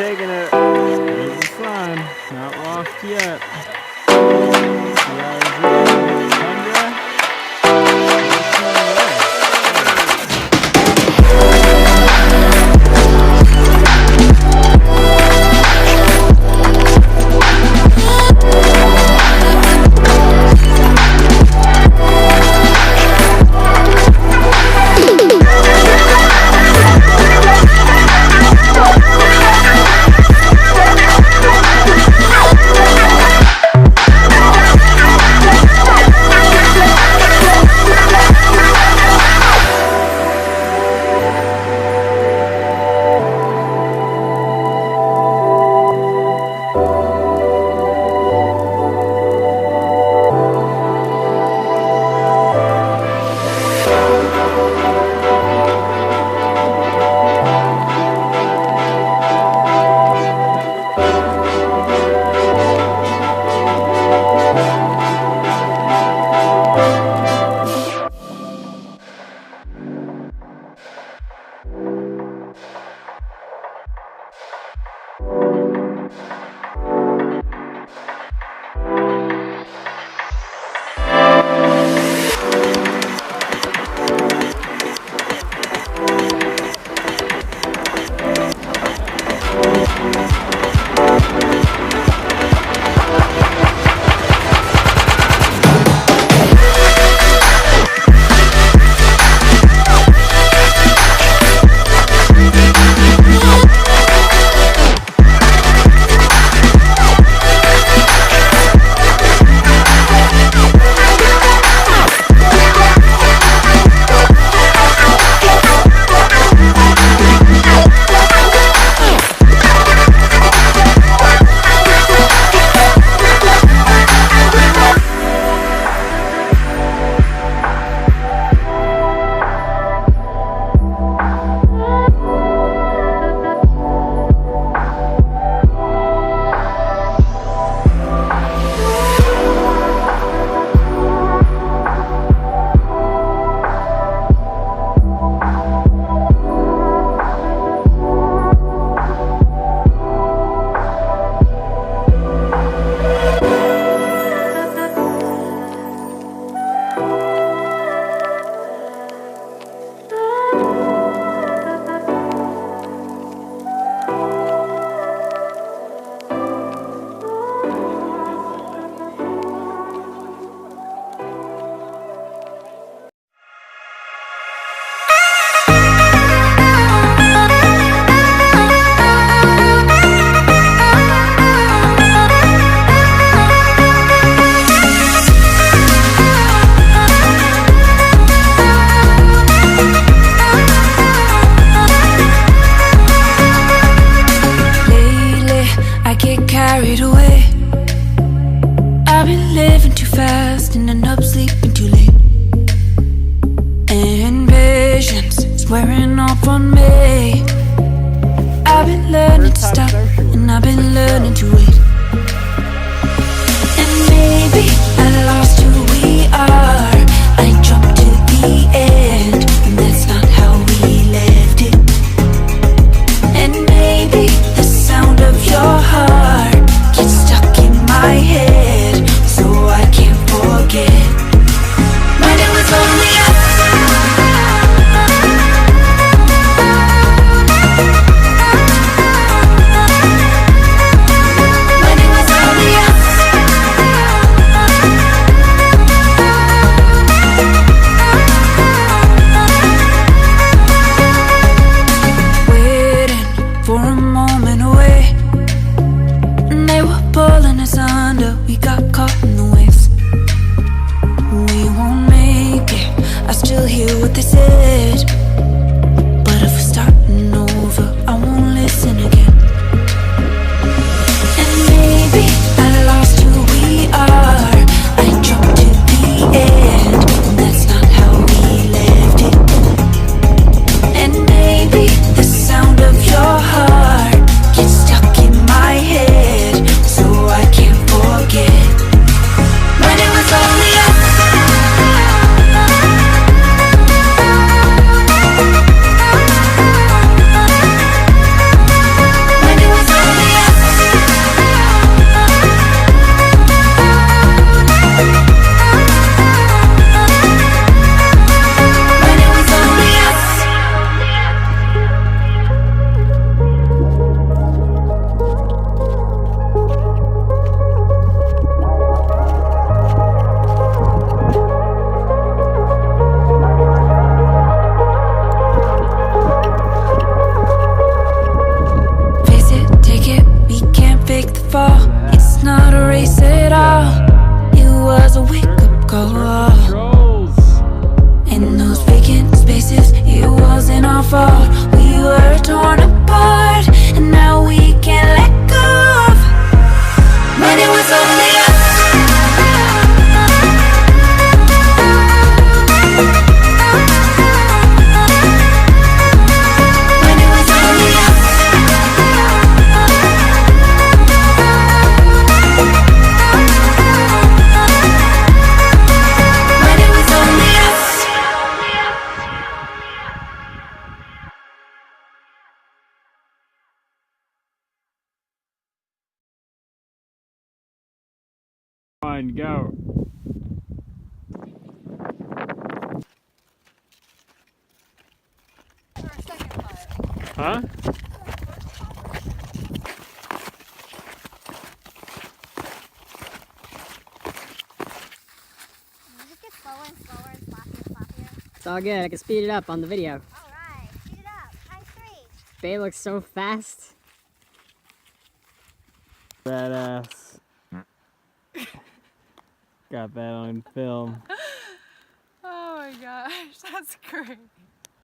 taking it. There's the sun. Not lost yet. Tundra. fault. We were torn apart, and now we can't let go of when it was only us. When it was only us. When it was only us. Fine, go. Huh? Does it get slower and slower and sloppier and sloppier? It's all good. I can speed it up on the video. Alright, speed it up. Times 3. Babe looks so fast. Badass. Got that on film. Oh my gosh, that's great.